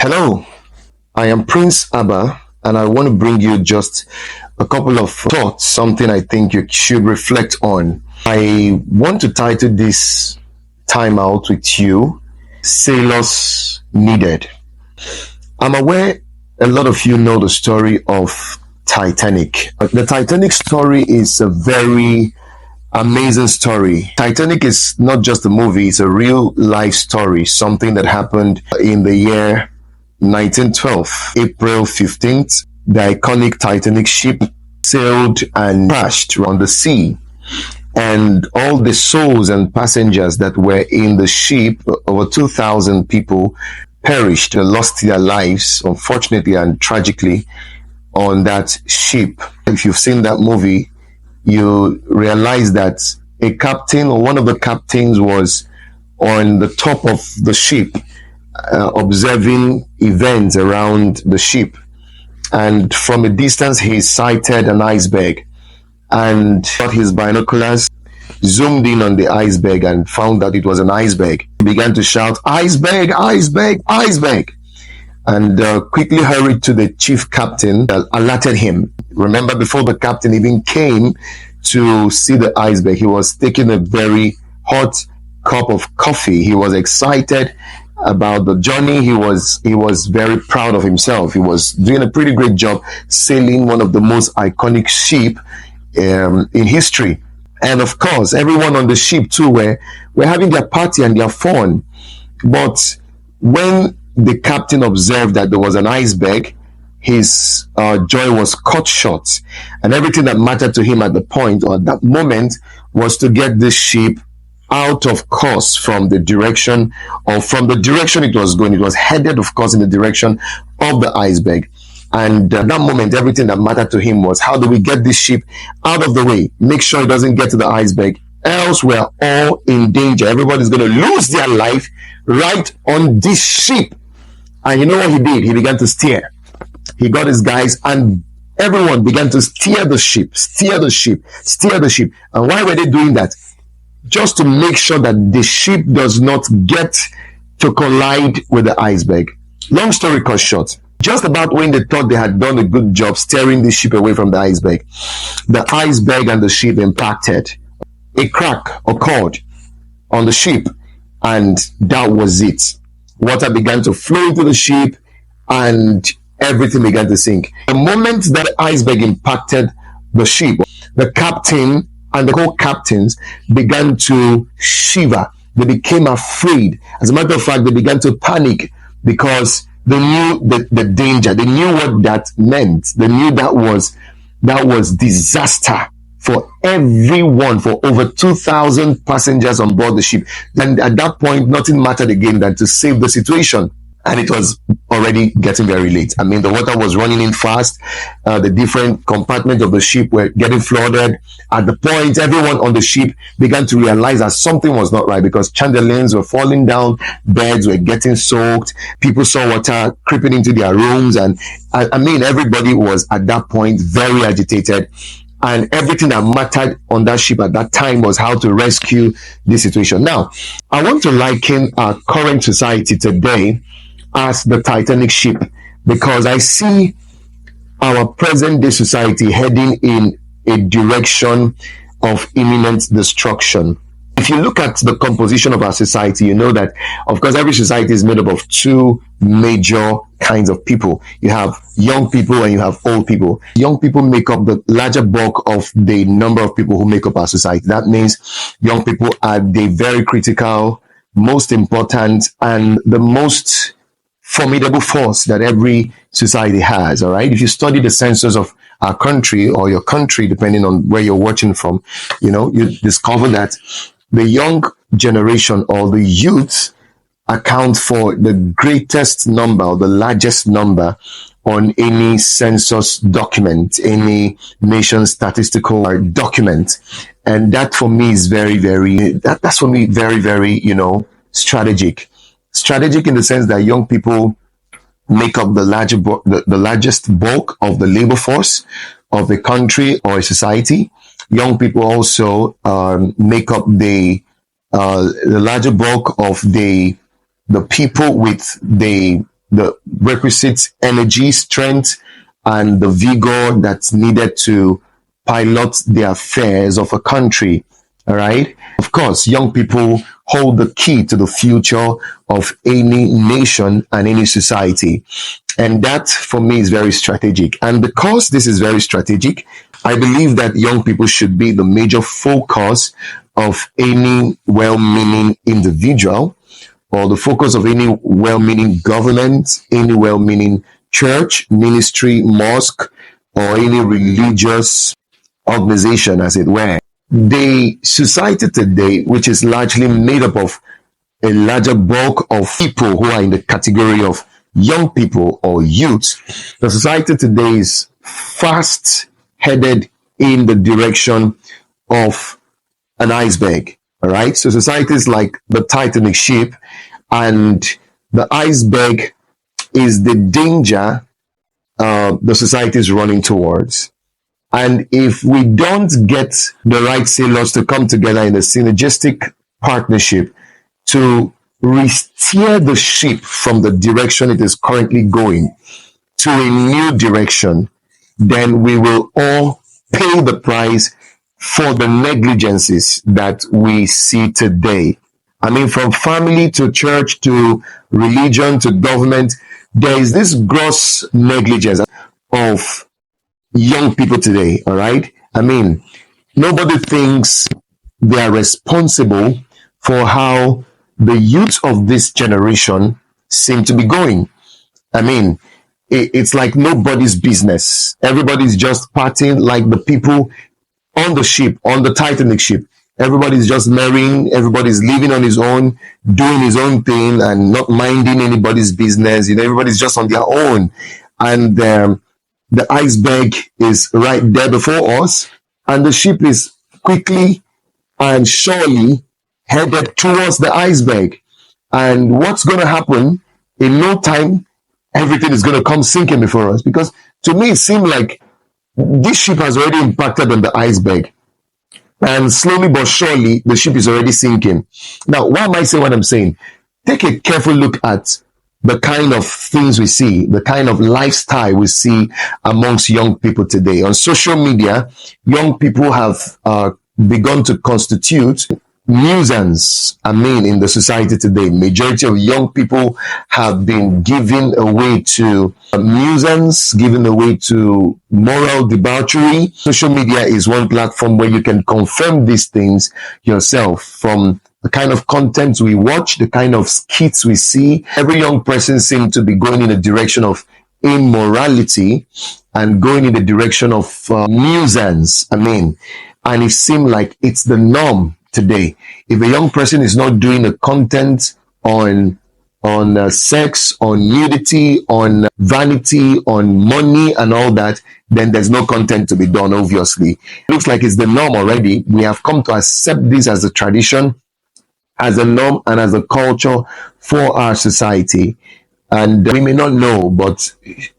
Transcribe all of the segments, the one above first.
Hello, I am Prince Abba, and I want to bring you just a couple of thoughts, something I think you should reflect on. I want to title this time out with you Sailors Needed. I'm aware a lot of you know the story of Titanic. The Titanic story is a very amazing story. Titanic is not just a movie, it's a real life story, something that happened in the year 1912, April 15th. The iconic Titanic ship sailed and crashed on the sea. And all the souls and passengers that were in the ship, over 2,000 people, perished, lost their lives, unfortunately and tragically, on that ship. If you've seen that movie, you realize that a captain or one of the captains was on the top of the ship, observing events around the ship. And from a distance, he sighted an iceberg and got his binoculars, zoomed in on the iceberg, and found that it was an iceberg. He began to shout, "Iceberg, iceberg, iceberg!" And quickly hurried to the chief captain, alerted him. Remember, before the captain even came to see the iceberg, he was taking a very hot cup of coffee. He was excited about the journey. He was very proud of himself. He was doing a pretty great job sailing one of the most iconic ship in history. And of course, everyone on the ship too were having their party and their fun. But when the captain observed that there was an iceberg, his joy was cut short, and everything that mattered to him at the point or at that moment was to get this ship out of course from the direction it was going. It was headed, of course, in the direction of the iceberg. And at that moment, everything that mattered to him was, how do we get this ship out of the way? Make sure it doesn't get to the iceberg. Else we're all in danger. Everybody's going to lose their life right on this ship. And you know what he did? He began to steer. He got his guys and everyone began to steer the ship. And why were they doing that? Just to make sure that the ship does not get to collide with the iceberg. Long story cut short, just about when they thought they had done a good job steering the ship away from the iceberg and the ship impacted. A crack occurred on the ship, and that was it. Water began to flow into the ship, and everything began to sink. The moment that the iceberg impacted the ship, the captain and the co-captains began to shiver. They became afraid. As a matter of fact, they began to panic because they knew the danger. They knew what that meant. They knew that was disaster for everyone, for over 2,000 passengers on board the ship. And at that point, nothing mattered again than to save the situation. And it was already getting very late. I mean, the water was running in fast. The different compartments of the ship were getting flooded. At the point, everyone on the ship began to realize that something was not right, because chandeliers were falling down, beds were getting soaked, people saw water creeping into their rooms. And I mean, everybody was at that point very agitated. And everything that mattered on that ship at that time was how to rescue this situation. Now, I want to liken our current society today as the Titanic ship, because I see our present day society heading in a direction of imminent destruction. If you look at the composition of our society, you know that, of course, every society is made up of two major kinds of people. You have young people and you have old people. Young people make up the larger bulk of the number of people who make up our society. That means young people are the very critical, most important, and the most formidable force that every society has. All right. If you study the census of our country or your country, depending on where you're watching from, you discover that the young generation or the youth account for the greatest number or the largest number on any census document, any nation statistical document. And that for me is that's for me very, very, strategic. Strategic in the sense that young people make up the largest bulk of the labor force of a country or a society. Young people also make up the larger bulk of the people with the requisite energy, strength, and the vigor that's needed to pilot the affairs of a country. All right. Of course, young people hold the key to the future of any nation and any society. And that for me is very strategic. And because this is very strategic, I believe that young people should be the major focus of any well-meaning individual, or the focus of any well-meaning government, any well-meaning church, ministry, mosque, or any religious organization, as it were. The society today, which is largely made up of a larger bulk of people who are in the category of young people or youth, the society today is fast headed in the direction of an iceberg. All right. So society is like the Titanic ship, and the iceberg is the danger the society is running towards. And if we don't get the right sailors to come together in a synergistic partnership to re-steer the ship from the direction it is currently going to a new direction, then we will all pay the price for the negligences that we see today. I mean, from family to church to religion to government, there is this gross negligence of young people today. All right. I mean, nobody thinks they are responsible for how the youth of this generation seem to be going. I mean, it's like nobody's business. Everybody's just partying like the people on the ship, on the Titanic ship. Everybody's just marrying, everybody's living on his own, doing his own thing and not minding anybody's business. You know, everybody's just on their own. And the iceberg is right there before us, and the ship is quickly and surely headed towards the iceberg. And what's going to happen in no time, everything is going to come sinking before us. Because to me, it seemed like this ship has already impacted on the iceberg. And slowly but surely, the ship is already sinking. Now, why am I saying what I'm saying? Take a careful look at the kind of things we see, the kind of lifestyle we see amongst young people today. On social media, young people have begun to constitute nuisance, in the society today. Majority of young people have been given away to nuisance, given away to moral debauchery. Social media is one platform where you can confirm these things yourself from the kind of content we watch, the kind of skits we see. Every young person seems to be going in the direction of immorality and going in the direction of nuisance. And it seems like it's the norm today. If a young person is not doing a content on sex, on nudity, on vanity, on money and all that, then there's no content to be done, obviously. It looks like it's the norm already. We have come to accept this as a tradition, as a norm, and as a culture for our society. And we may not know, but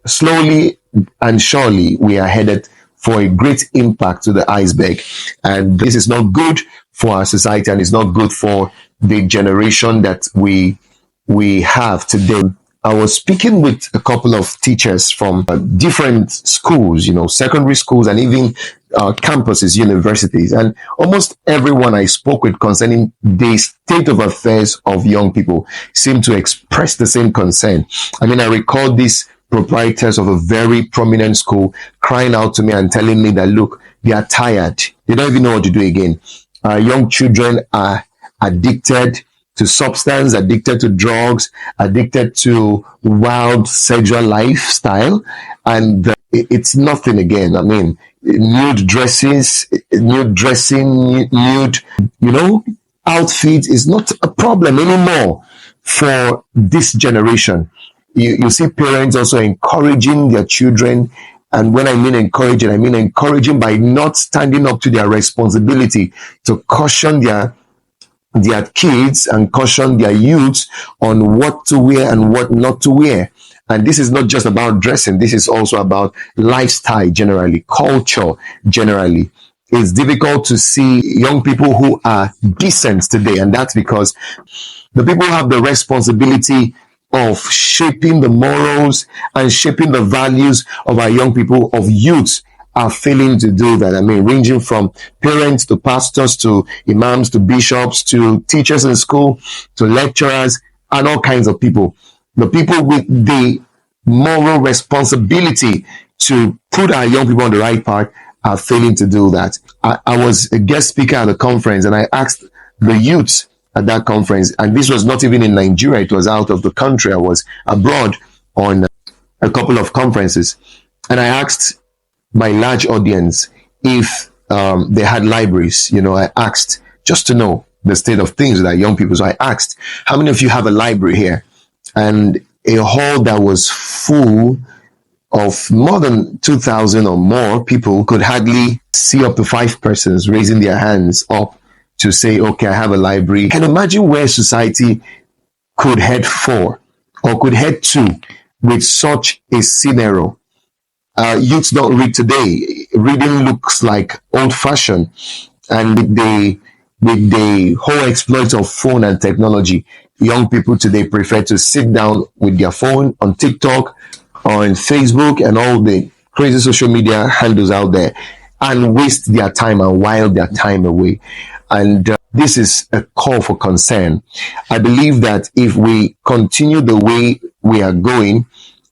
slowly and surely we are headed for a great impact to the iceberg. And this is not good for our society, and it's not good for the generation that we have today. I was speaking with a couple of teachers from different schools, secondary schools and even campuses, universities. And almost everyone I spoke with concerning the state of affairs of young people seemed to express the same concern. I recall these proprietors of a very prominent school crying out to me and telling me that, look, they are tired. They don't even know what to do again. Young children are addicted to substance, addicted to drugs, addicted to wild sexual lifestyle. And it's nothing again. Nude dresses, nude dressing, nude, outfit is not a problem anymore for this generation. You see parents also encouraging their children. And when I mean encouraging, I mean encouraging by not standing up to their responsibility to caution their kids and caution their youths on what to wear and what not to wear. And this is not just about dressing. This is also about lifestyle generally, culture generally. It's difficult to see young people who are decent today. And that's because the people who have the responsibility of shaping the morals and shaping the values of our young people, of youth, are failing to do that. I mean, ranging from parents to pastors to imams to bishops to teachers in school to lecturers and all kinds of people. The people with the moral responsibility to put our young people on the right path are failing to do that. I was a guest speaker at a conference, and I asked the youths at that conference, and this was not even in Nigeria, it was out of the country. I was abroad on a couple of conferences, and I asked my large audience if they had libraries. I asked just to know the state of things with our young people. So I asked, how many of you have a library here? And a hall that was full of more than 2,000 or more people could hardly see up to 5 persons raising their hands up to say, okay, I have a library. Can imagine where society could head for or could head to with such a scenario. Youths don't read today. Reading looks like old-fashioned, and with the whole exploit of phone and technology, young people today prefer to sit down with their phone on TikTok, on Facebook, and all the crazy social media handles out there, and waste their time and while their time away. And this is a call for concern. I believe that if we continue the way we are going,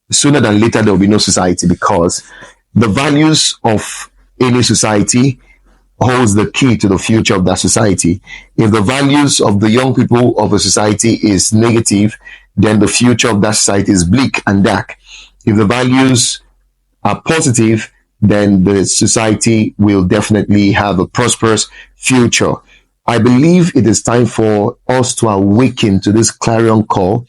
sooner than later there will be no society, because the values of any society holds the key to the future of that society. If the values of the young people of a society is negative, then the future of that society is bleak and dark. If the values are positive, then the society will definitely have a prosperous future. I believe it is time for us to awaken to this clarion call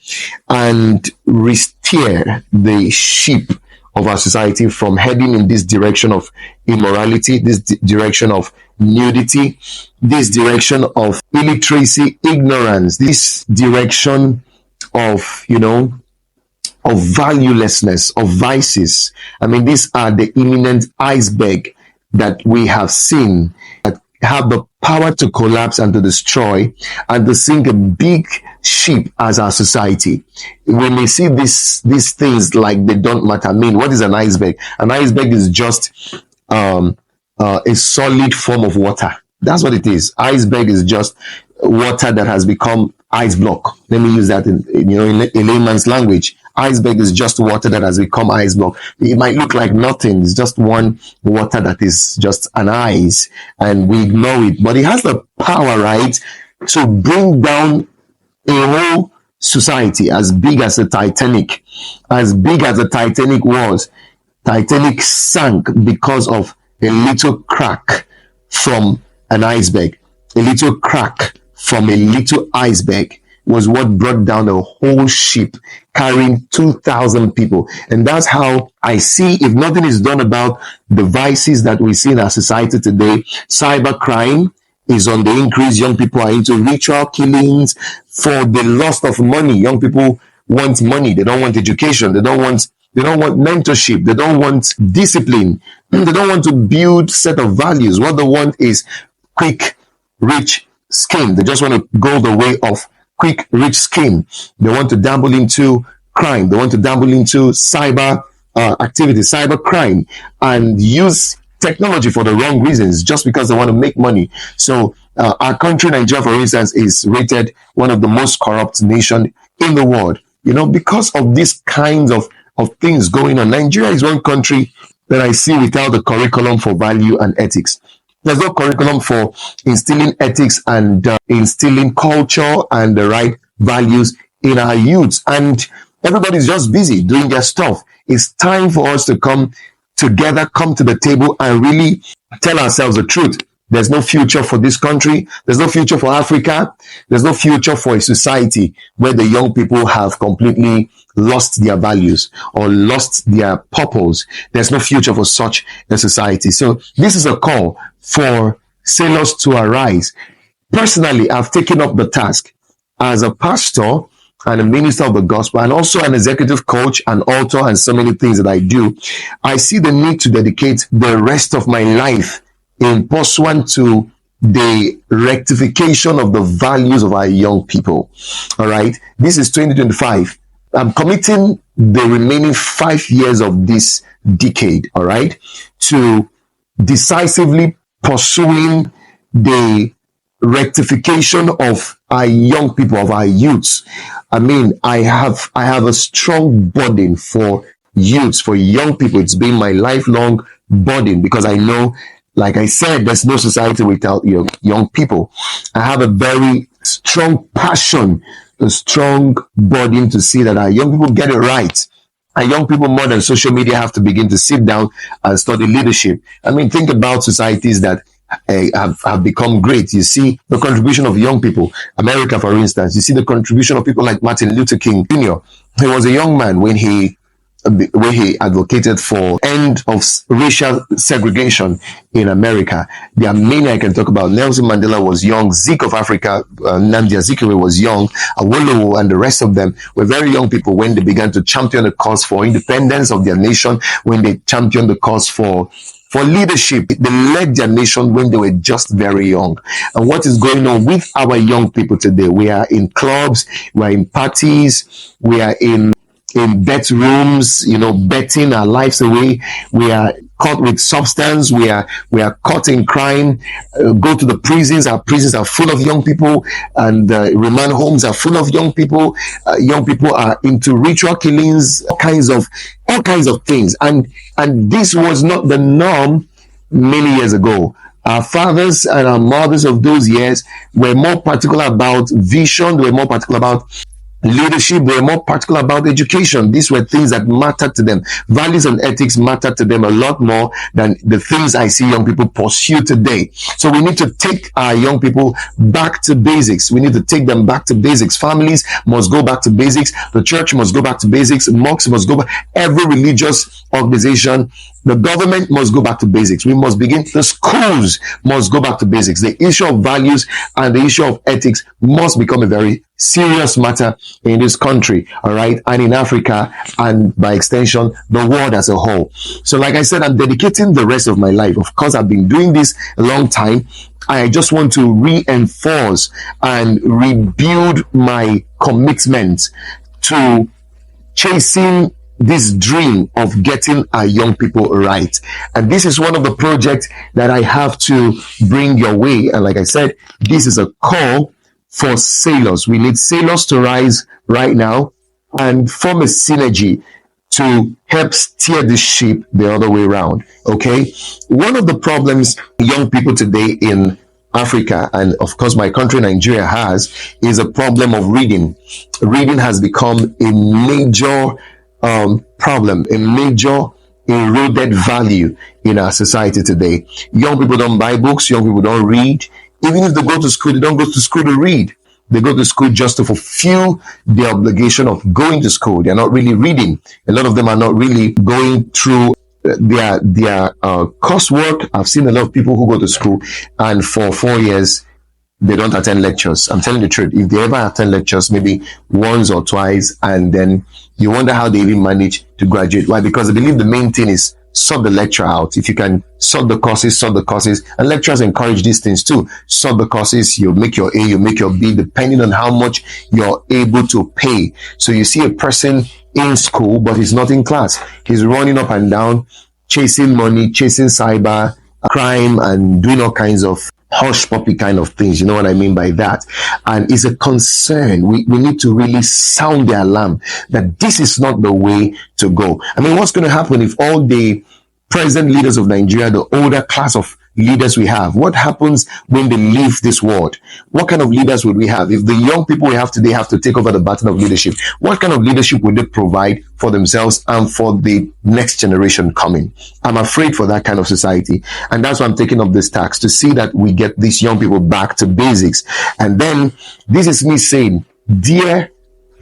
and steer the ship of our society from heading in this direction of immorality, this direction of nudity, this direction of illiteracy, ignorance, this direction of, of valuelessness, of vices. I mean, these are the imminent iceberg that we have seen that have the power to collapse and to destroy and to sink a big ship as our society. We may see these things like they don't matter. I mean, what is an iceberg? An iceberg is just a solid form of water. That's what it is. Iceberg is just water that has become ice block. Let me use that in layman's language. Iceberg is just water that has become ice block. It might look like nothing. It's just one water that is just an ice, and we ignore it. But it has the power, right, to bring down a whole society as big as the Titanic. As big as the Titanic was, Titanic sank because of a little crack from an iceberg. A little crack from a little iceberg was what brought down a whole ship carrying 2,000 people. And that's how I see, if nothing is done about the vices that we see in our society today, cybercrime is on the increase. Young people are into ritual killings for the loss of money. Young people want money. They don't want education. They don't want mentorship. They don't want discipline. They don't want to build set of values. What they want is quick, rich skin. They just want to go the way of quick, rich skin. They want to dabble into crime. They want to dabble into cyber activity, cyber crime, and use technology for the wrong reasons, just because they want to make money. So our country, Nigeria, for instance, is rated one of the most corrupt nations in the world. Because of these kinds of things going on. Nigeria is one country that I see without a curriculum for value and ethics. There's no curriculum for instilling ethics and instilling culture and the right values in our youths. And everybody's just busy doing their stuff. It's time for us to come together, come to the table, and really tell ourselves the truth. There's no future for this country. There's no future for Africa. There's no future for a society where the young people have completely lost their values or lost their purpose. There's no future for such a society. So this is a call for sailors to arise. Personally, I've taken up the task as a pastor and a minister of the gospel, and also an executive coach, an author, and so many things that I do. I see the need to dedicate the rest of my life in pursuant to the rectification of the values of our young people. All right. This is 2025. I'm committing the remaining 5 years of this decade, all right, to decisively pursuing the rectification of our young people, of our youths. I mean, I have a strong burden for youths, for young people. It's been my lifelong burden because I know, like I said, there's no society without young people. I have a very strong passion, a strong burden to see that our young people get it right. And young people, more than social media, have to begin to sit down and study leadership. I mean, think about societies that have become great. You see the contribution of young people. America, for instance, you see the contribution of people like Martin Luther King Jr. He was a young man when he advocated for end of racial segregation in America. There are many I can talk about. Nelson Mandela was young. Zeke of Africa, Nnamdi Azikiwe was young. Awolowo and the rest of them were very young people when they began to champion the cause for independence of their nation, when they championed the cause for leadership. They led their nation when they were just very young. And what is going on with our young people today? We are in clubs, we are in parties, we are in bet rooms, betting our lives away. We are caught with substance. We are caught in crime. Go to the prisons. Our prisons are full of young people, and remand homes are full of young people. Young people are into ritual killings, all kinds of things. And this was not the norm many years ago. Our fathers and our mothers of those years were more particular about vision. They were more particular about leadership. They were more particular about education. These were things that mattered to them. Values and ethics mattered to them a lot more than the things I see young people pursue today. So we need to take our young people back to basics. We need to take them back to basics. Families must go back to basics. The church must go back to basics. Mosques must go back. Every religious organization, the government must go back to basics. We must begin. The schools must go back to basics. The issue of values and the issue of ethics must become a very serious matter in this country, all right, and in Africa, and by extension, the world as a whole. So, like I said, I'm dedicating the rest of my life. Of course, I've been doing this a long time. I just want to reinforce and rebuild my commitment to chasing this dream of getting our young people right. And this is one of the projects that I have to bring your way. And like I said, this is a call for sailors. We need sailors to rise right now and form a synergy to help steer the ship the other way around. Okay. One of the problems young people today in Africa, and of course my country Nigeria, has is a problem of reading. Reading has become a major problem, a major eroded value in our society today. Young people don't buy books. Young people don't read. Even if they go to school, they don't go to school to read. They go to school just to fulfill the obligation of going to school. They're not really reading. A lot of them are not really going through their coursework. I've seen a lot of people who go to school and for 4 years, they don't attend lectures. I'm telling the truth. If they ever attend lectures, maybe once or twice, and then you wonder how they even manage to graduate. Why? Because I believe the main thing is sort the lecture out. If you can sort the courses, and lecturers encourage these things too. Sort the courses, you'll make your A, you make your B, depending on how much you're able to pay. So you see a person in school, but he's not in class. He's running up and down, chasing money, chasing cyber crime, and doing all kinds of hush puppy kind of things. You know what I mean by that? And it's a concern. We need to really sound the alarm that this is not the way to go. I mean, what's going to happen if all the present leaders of Nigeria, the older class of leaders we have, what happens when they leave this world? What kind of leaders would we have? If the young people we have today have to take over the baton of leadership, what kind of leadership would they provide for themselves and for the next generation coming? I'm afraid for that kind of society. And that's why I'm taking up this task, to see that we get these young people back to basics. And then this is me saying, dear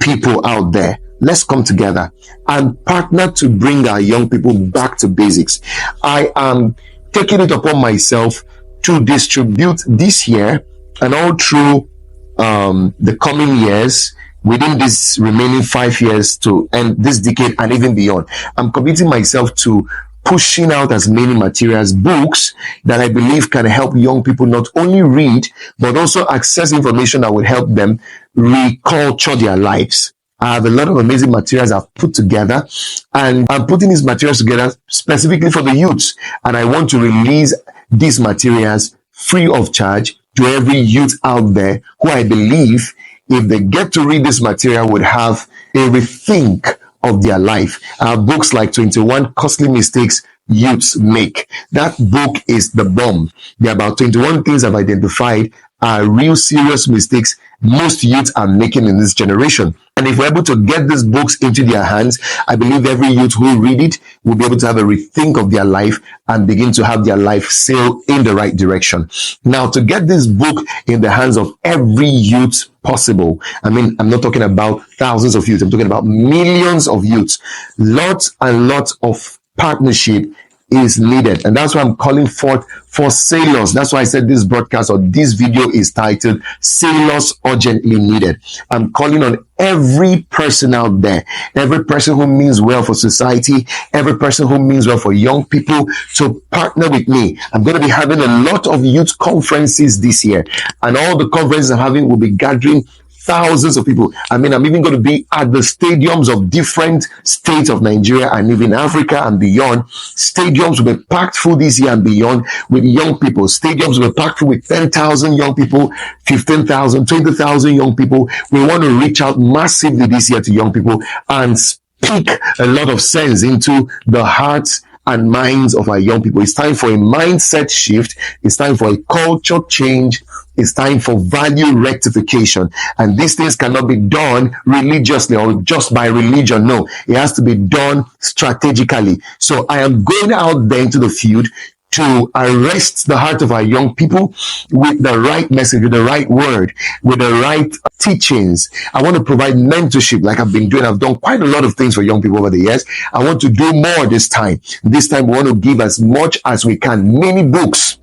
people out there, let's come together and partner to bring our young people back to basics. I am taking it upon myself to distribute this year and all through the coming years, within this remaining 5 years to end this decade and even beyond. I'm committing myself to pushing out as many materials, books that I believe can help young people not only read, but also access information that will help them reculture their lives. I have a lot of amazing materials I've put together, and I'm putting these materials together specifically for the youths. And I want to release these materials free of charge to every youth out there who I believe, if they get to read this material, would have a rethink of their life. Books like 21 Costly Mistakes Youths Make. That book is the bomb. There are about 21 things I've identified are real serious mistakes most youths are making in this generation. And if we're able to get these books into their hands, I believe every youth who read it will be able to have a rethink of their life and begin to have their life sail in the right direction. Now, to get this book in the hands of every youth possible, I mean, I'm not talking about thousands of youth, I'm talking about millions of youths. Lots and lots of partnership is needed, and that's why I'm calling forth for sailors. That's why I said this broadcast or this video is titled Sailors Urgently Needed. I'm calling on every person out there, every person who means well for society, every person who means well for young people, to partner with me. I'm going to be having a lot of youth conferences this year, and all the conferences I'm having will be gathering thousands of people. I mean, I'm even going to be at the stadiums of different states of Nigeria and even Africa and beyond. Stadiums will be packed full this year and beyond with young people. Stadiums will be packed full with 10,000 young people, 15,000, 20,000 young people. We want to reach out massively this year to young people and speak a lot of sense into the hearts and minds of our young people. It's time for a mindset shift. It's time for a culture change. It's time for value rectification. And these things cannot be done religiously or just by religion. No, it has to be done strategically. So I am going out there into the field to arrest the heart of our young people with the right message, with the right word, with the right teachings. I want to provide mentorship like I've been doing. I've done quite a lot of things for young people over the years. I want to do more this time. This time we want to give as much as we can. Many books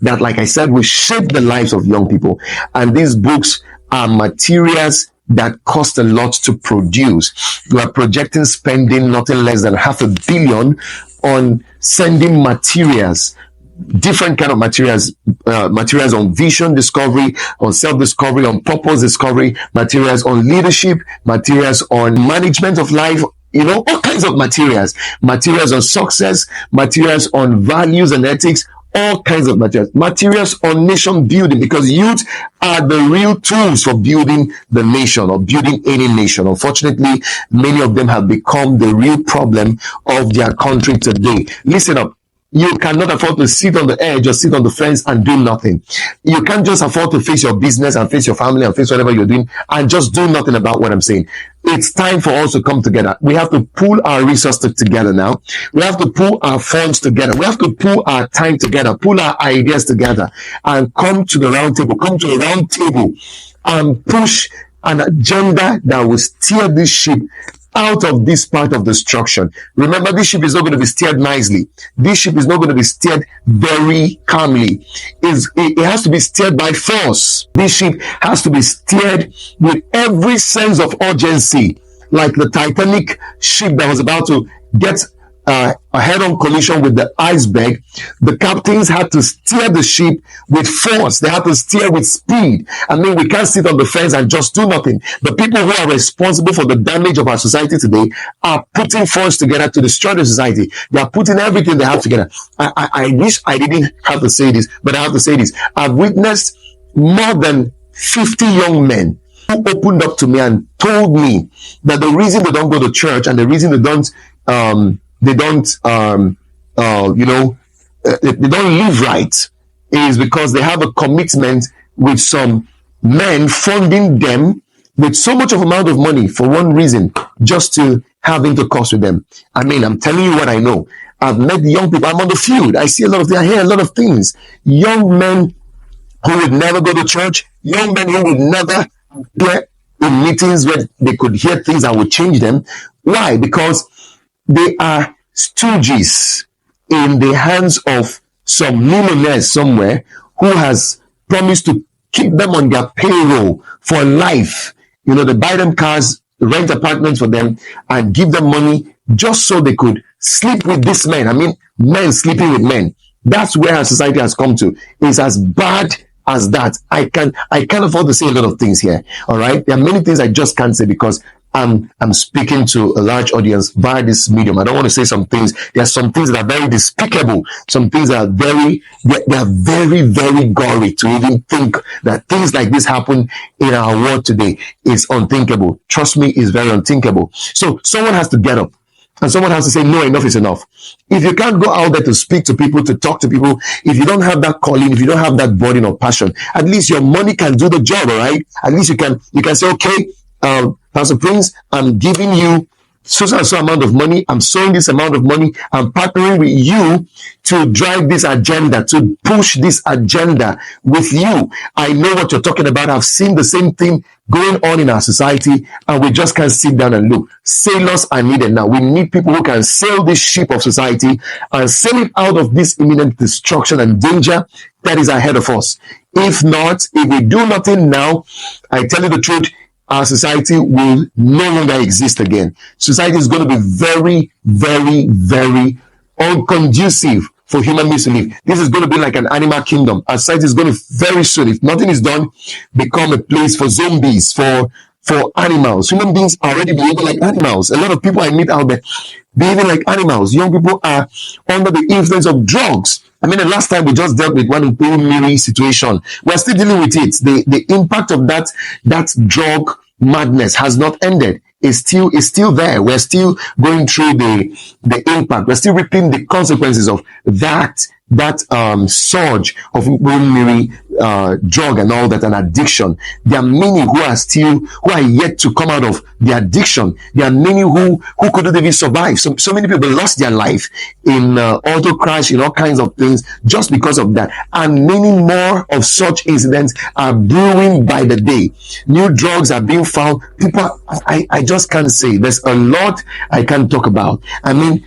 that, like I said, will shape the lives of young people. And these books are materials that cost a lot to produce. We are projecting spending nothing less than $500 million on sending materials, different kind of materials on vision discovery, on self-discovery, on purpose discovery, materials on leadership, materials on management of life, all kinds of materials on success, materials on values and ethics, all kinds of materials on nation building, because youth are the real tools for building the nation or building any nation. Unfortunately, many of them have become the real problem of their country today. Listen up. You cannot afford to sit on the edge or sit on the fence and do nothing. You can't just afford to face your business and face your family and face whatever you're doing and just do nothing about what I'm saying. It's time for us to come together. We have to pull our resources together now. We have to pull our funds together. We have to pull our time together, pull our ideas together, and come to the round table and push an agenda that will steer this ship out of this part of destruction. Remember, this ship is not going to be steered nicely. This ship is not going to be steered very calmly. It has to be steered by force. This ship has to be steered with every sense of urgency, like the Titanic ship that was about to get a head-on collision with the iceberg. The captains had to steer the ship with force. They had to steer with speed. I mean, we can't sit on the fence and just do nothing. The people who are responsible for the damage of our society today are putting force together to destroy the society. They are putting everything they have together. I wish I didn't have to say this, but I have to say this. I've witnessed more than 50 young men who opened up to me and told me that the reason they don't go to church and the reason they don't live right is because they have a commitment with some men funding them with so much of amount of money for one reason, just to have intercourse with them. I mean, I'm telling you what I know. I've met young people. I'm on the field. I see a lot of things. I hear a lot of things. Young men who would never go to church, young men who would never be in meetings where they could hear things that would change them. Why? Because they are stooges in the hands of some millionaire somewhere who has promised to keep them on their payroll for life. They buy them cars, rent apartments for them, and give them money just so they could sleep with these men. I mean, men sleeping with men. That's where our society has come to. It's as bad as that. I can't afford to say a lot of things here. All right. There are many things I just can't say because I'm speaking to a large audience via this medium. I don't want to say some things. There are some things that are very despicable. Some things that are they are very, very gory to even think that things like this happen in our world today. Is unthinkable. Trust me, it's very unthinkable. So someone has to get up. And someone has to say, no, enough is enough. If you can't go out there to speak to people, to talk to people, if you don't have that calling, if you don't have that burden or passion, at least your money can do the job, all right? At least you can say, okay, Pastor Prince, I'm giving you so and so amount of money. I'm sowing this amount of money. I'm partnering with you to drive this agenda, to push this agenda with you. I know what you're talking about. I've seen the same thing going on in our society, and we just can't sit down and look. Sailors are needed now. We need people who can sail this ship of society and sail it out of this imminent destruction and danger that is ahead of us. If not, if we do nothing now, I tell you the truth, our society will no longer exist again. Society is going to be very, very, very unconducive for human beings to live. This is going to be like an animal kingdom. Our society is going to very soon, if nothing is done, become a place for zombies, for animals. Human beings are already behaving like animals. A lot of people I meet out there behaving like animals. Young people are under the influence of drugs. I mean, the last time we just dealt with one in Miri situation. We're still dealing with it. The impact of that drug madness has not ended. It's still there. We're still going through the impact. We're still reaping the consequences of that surge of Miri drug and all that, and addiction. There are many who are yet to come out of the addiction. There are many who couldn't even survive. So many people lost their life in auto crash, in all kinds of things, just because of that. And many more of such incidents are brewing by the day. New drugs are being found. People, I just can't say. There's a lot I can't talk about. I mean,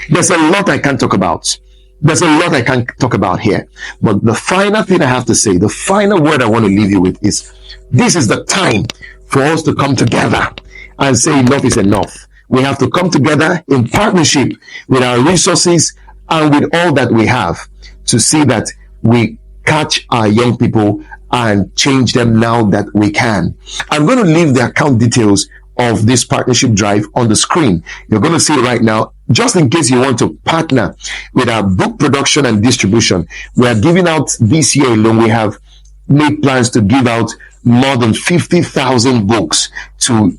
there's a lot I can't talk about. There's a lot I can't talk about here. But the final thing I have to say, the final word I want to leave you with is, this is the time for us to come together and say enough is enough. We have to come together in partnership with our resources and with all that we have to see that we catch our young people and change them now that we can. I'm going to leave the account details of this partnership drive on the screen. You're going to see it right now. Just in case you want to partner with our book production and distribution, we are giving out this year alone. We have made plans to give out more than 50,000 books to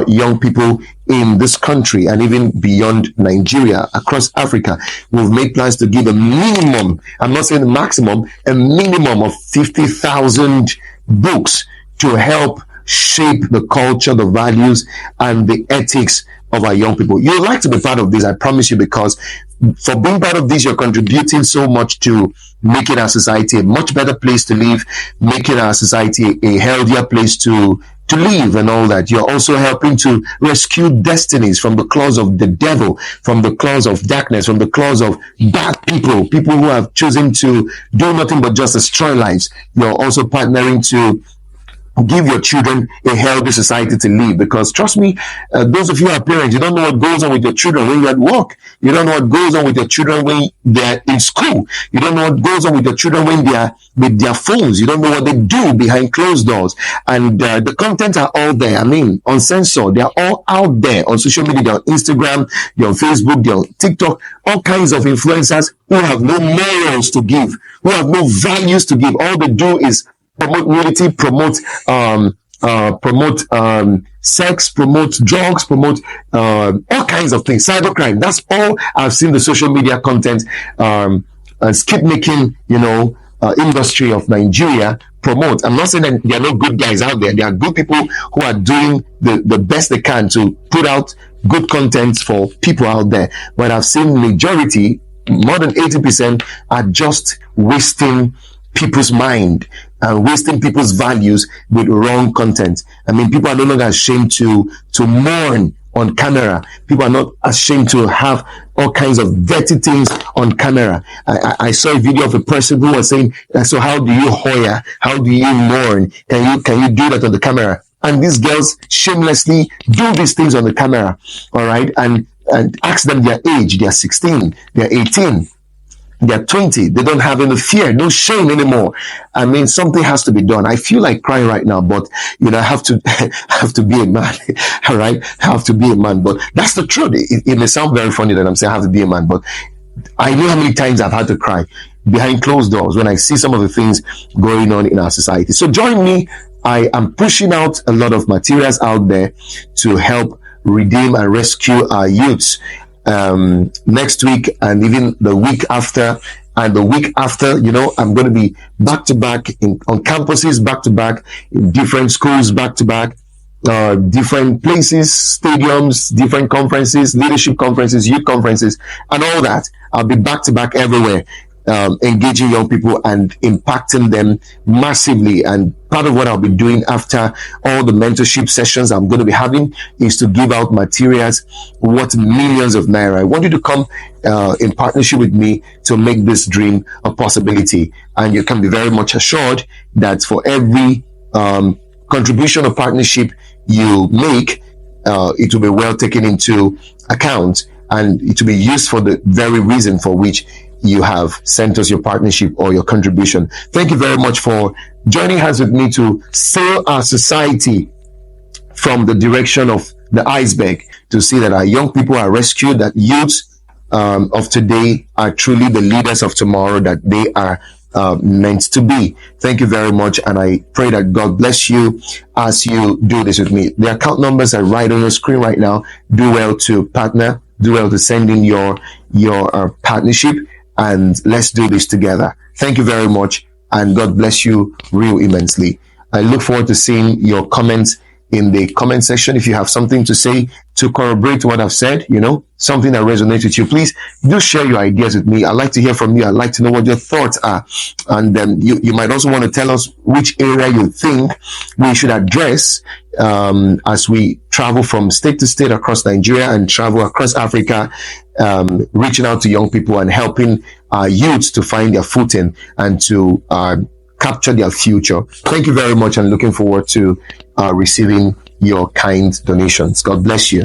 young people in this country and even beyond Nigeria, across Africa. We've made plans to give a minimum, I'm not saying the maximum, a minimum of 50,000 books to help shape the culture, the values, and the ethics of our young people. You'd like to be part of this, I promise you, because for being part of this, you're contributing so much to making our society a much better place to live, making our society a healthier place to live and all that. You're also helping to rescue destinies from the claws of the devil, from the claws of darkness, from the claws of bad people who have chosen to do nothing but just destroy lives. You're also partnering to give your children a healthy society to live, because trust me, those of you who are parents, you don't know what goes on with your children when you're at work. You don't know what goes on with your children when they're in school. You don't know what goes on with your children when they are with their phones. You don't know what they do behind closed doors. And the content are all there. I mean, uncensored. They're all out there on social media. They're on Instagram, they're on Facebook, they're on TikTok. All kinds of influencers who have no morals to give, who have no values to give. All they do is promote nudity, promote sex, promote drugs, promote all kinds of things, cybercrime. That's all I've seen the social media content skip making, industry of Nigeria promote. I'm not saying that there are no good guys out there. There are good people who are doing the best they can to put out good content for people out there. But I've seen majority, more than 80%, are just wasting people's mind and wasting people's values with wrong content. I mean, people are no longer ashamed to mourn on camera. People are not ashamed to have all kinds of dirty things on camera. I saw a video of a person who was saying, so how do you hoya? How do you mourn? Can you do that on the camera? And these girls shamelessly do these things on the camera. All right. And ask them their age. They are 16. They are 18. they're 20. They don't have any fear, no shame anymore. I mean, something has to be done. I feel like crying right now, but I have to, I have to be a man. All right. I have to be a man, but that's the truth. It may sound very funny that I'm saying I have to be a man, but I know how many times I've had to cry behind closed doors when I see some of the things going on in our society. So join me. I am pushing out a lot of materials out there to help redeem and rescue our youths. Next week and even the week after and the week after, I'm going to be back to back on campuses, back to back in different schools, back to back, different places, stadiums, different conferences, leadership conferences, youth conferences, and all that. I'll be back to back everywhere, engaging young people and impacting them massively. And part of what I'll be doing after all the mentorship sessions I'm going to be having is to give out materials worth millions of naira. I want you to come in partnership with me to make this dream a possibility. And you can be very much assured that for every contribution or partnership you make, it will be well taken into account, and it will be used for the very reason for which you have sent us your partnership or your contribution. Thank you very much for joining hands with me to sail our society from the direction of the iceberg, to see that our young people are rescued, that youths of today are truly the leaders of tomorrow, that they are meant to be. Thank you very much, and I pray that God bless you as you do this with me. The account numbers are right on your screen right now. Do well to partner, do well to send in your partnership, and let's do this together. Thank you very much, and God bless you real immensely. I look forward to seeing your comments in the comment section. If you have something to say to corroborate what I've said, something that resonates with you, please do share your ideas with me. I'd like to hear from you. I'd like to know what your thoughts are. And then you might also want to tell us which area you think we should address as we travel from state to state across Nigeria and travel across Africa, reaching out to young people and helping our youths to find their footing and to capture their future. Thank you very much, and looking forward to receiving your kind donations. God bless you.